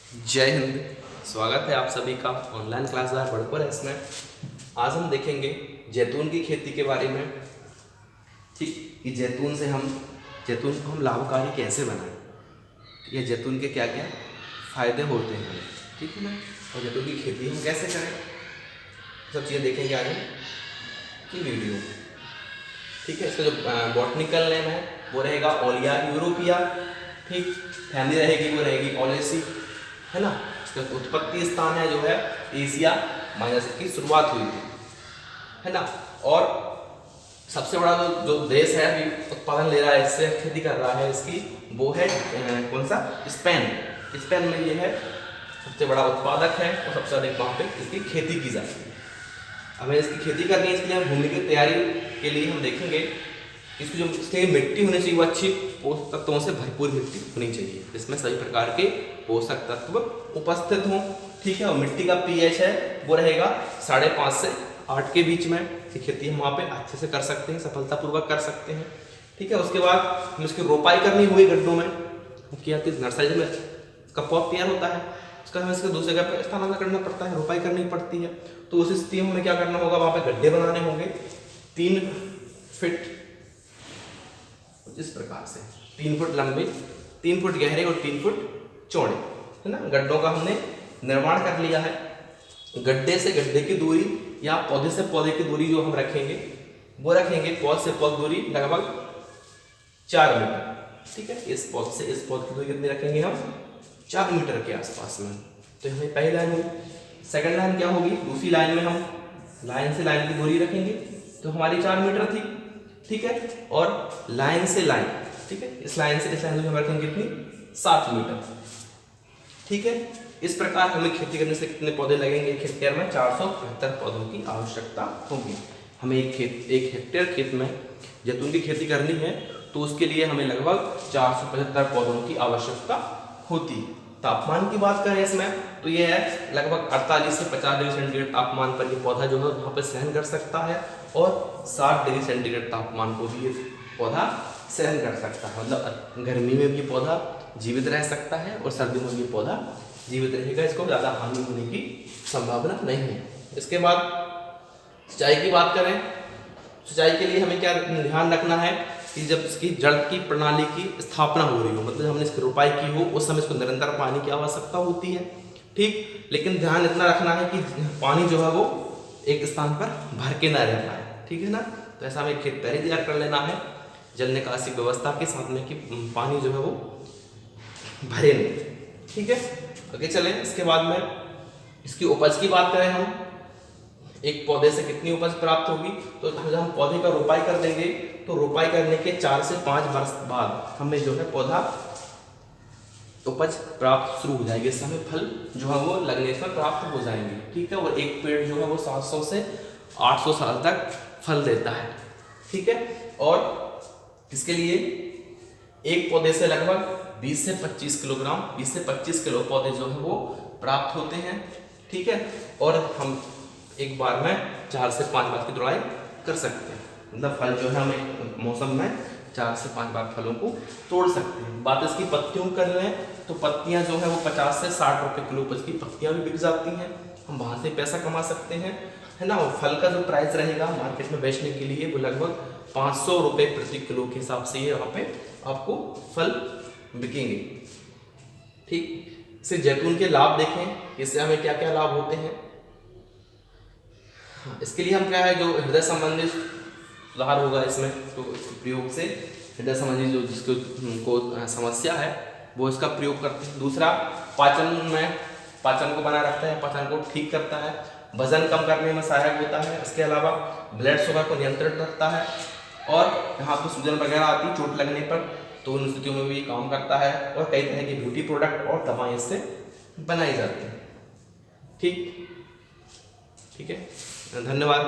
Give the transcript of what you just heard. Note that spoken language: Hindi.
जय हिंद। स्वागत है आप सभी का ऑनलाइन क्लासदार बड़पुर है। इसमें आज हम देखेंगे जैतून की खेती के बारे में। ठीक, कि जैतून को हम लाभकारी कैसे बनाएं, या जैतून के क्या क्या फ़ायदे होते हैं, ठीक है ना, और जैतून की खेती हम कैसे करें, सब चीज़ें देखेंगे आगे की वीडियो। ठीक है, इसका जो बॉटनिकल नेम है वो रहेगा ओलिया यूरोपिया। ठीक, फैमिली रहेगी वो रहेगी ओलेसी, है ना। इसका उत्पत्ति स्थान है जो है एशिया माइनस की शुरुआत हुई थी, है ना। और सबसे बड़ा जो देश है अभी उत्पादन ले रहा है, इससे खेती कर रहा है इसकी, वो है कौन सा, स्पेन। स्पेन में ये है सबसे बड़ा उत्पादक है और सबसे अधिक वहाँ पे इसकी खेती की जाती है। हमें इसकी खेती करनी है, इसके लिए हम भूमि की तैयारी के लिए हम देखेंगे इसकी जो इसकी मिट्टी होनी चाहिए वो अच्छी पोषक तत्वों से भरपूर मिट्टी होनी चाहिए, जिसमें सभी प्रकार के पोषक तत्व उपस्थित हों। ठीक है, और मिट्टी का पीएच है वो रहेगा 5.5 से 8 के बीच में। खेती हम वहाँ पे अच्छे से कर सकते हैं, सफलतापूर्वक कर सकते हैं। ठीक है, उसके बाद हम इसकी रोपाई करनी हुई गड्ढों में, क्योंकि नर्सरी में इसका पौध तैयार होता है, उसका हमें इसके दूसरी जगह पर स्थानांतरण करना पड़ता है, रोपाई करनी पड़ती है। तो उस स्थिति में हमें क्या करना होगा, वहाँ पे गड्ढे बनाने होंगे 3 फीट, इस प्रकार से 3 फुट लंबे, 3 फुट गहरे और 3 फुट चौड़े, है ना। गड्ढों का हमने निर्माण कर लिया है। गड्ढे से गड्ढे की दूरी या पौधे से पौधे की दूरी जो हम रखेंगे वो रखेंगे पौध से पौध दूरी लगभग 4 मीटर। ठीक है, इस पौध से इस पौध की दूरी कितनी रखेंगे हम, 4 मीटर के आसपास में। तो हमें पहली लाइन हुई। सेकंड लाइन क्या होगी, दूसरी लाइन में हम लाइन से लाइन की दूरी रखेंगे, तो हमारी 4 मीटर थी। ठीक है, और लाइन से लाइन, ठीक है, इस लाइन से इस लाइन में हम रखेंगे कितनी, 7 मीटर। ठीक है, इस प्रकार हमें खेती करने से कितने पौधे लगेंगे, एक हेक्टेयर में 475 पौधों की आवश्यकता होगी। हमें एक हेक्टेयर खेत में जैतून की खेती करनी है तो उसके लिए हमें लगभग 475 पौधों की आवश्यकता होती। तापमान की बात करें इसमें तो ये है लगभग 48 से 50 डिग्री सेंटीग्रेड तापमान पर ये पौधा जो है वहाँ पर सहन कर सकता है, और 60 डिग्री सेंटीग्रेड तापमान को भी ये पौधा सहन कर सकता है। मतलब गर्मी में भी पौधा जीवित रह सकता है और सर्दियों में भी पौधा जीवित रहेगा, इसको ज़्यादा हानि होने की संभावना नहीं है। इसके बाद सिंचाई की बात करें, सिंचाई के लिए हमें क्या ध्यान रखना है कि जब इसकी जड़ की प्रणाली की स्थापना हो रही हो, मतलब हमने इसकी रोपाई की हो, उस समय इसको निरंतर पानी की आवश्यकता होती है। ठीक, लेकिन ध्यान इतना रखना है कि पानी जो है वो एक स्थान पर भर के ना रह पाए, ठीक है ना। तो ऐसा हमें खेत पहले तैयार कर लेना है जल निकासी व्यवस्था के साथ में, कि पानी जो है वो भरे नहीं। ठीक है, आगे चलें। इसके बाद में इसकी उपज की बात करें, हम एक पौधे से कितनी उपज प्राप्त होगी, तो जब हम पौधे का रोपाई कर देंगे तो रोपाई करने के 4 से 5 वर्ष बाद हमें जो है पौधा उपज प्राप्त शुरू हो जाएगी, इससे हमें फल जो है वो लगने पर प्राप्त हो जाएंगे। ठीक है, और एक पेड़ जो है वो 700 से 800 साल तक फल देता है। ठीक है, और इसके लिए एक पौधे से लगभग 20 से 25 किलोग्राम 20 से 25 किलो पौधे जो है वो प्राप्त होते हैं। ठीक है, और हम एक बार में 4 से 5 बार की तोड़ाई कर सकते हैं, मतलब फल जो है हमें मौसम में 4 से 5 बार फलों को तोड़ सकते हैं। बात इसकी पत्तियों कर लें तो पत्तियां जो है वो 50 से 60 रुपए किलो उपज की पत्तियां भी बिक जाती हैं, हम वहाँ से पैसा कमा सकते हैं, है ना। और फल का जो प्राइस रहेगा मार्केट में बेचने के लिए वो लगभग 500 रुपये प्रति किलो के हिसाब से ये वहाँ पे आपको फल बिकेंगे। ठीक, इससे जैतून के लाभ देखें, इससे हमें क्या क्या लाभ होते हैं। इसके लिए हम क्या है, जो हृदय संबंधी सुधार होगा इसमें, तो प्रयोग से हृदय संबंधी जो जिसको समस्या है वो इसका प्रयोग करते हैं। दूसरा, पाचन को बनाए रखता है, पाचन को ठीक करता है, वजन कम करने में सहायक होता है। इसके अलावा ब्लड शुगर को नियंत्रित रखता है, और यहाँ पर सूजन वगैरह आती चोट लगने पर तो उन स्थितियों में भी काम करता है, और कई तरह के ब्यूटी प्रोडक्ट और दवाएं इससे बनाई जाती हैं। ठीक है, धन्यवाद।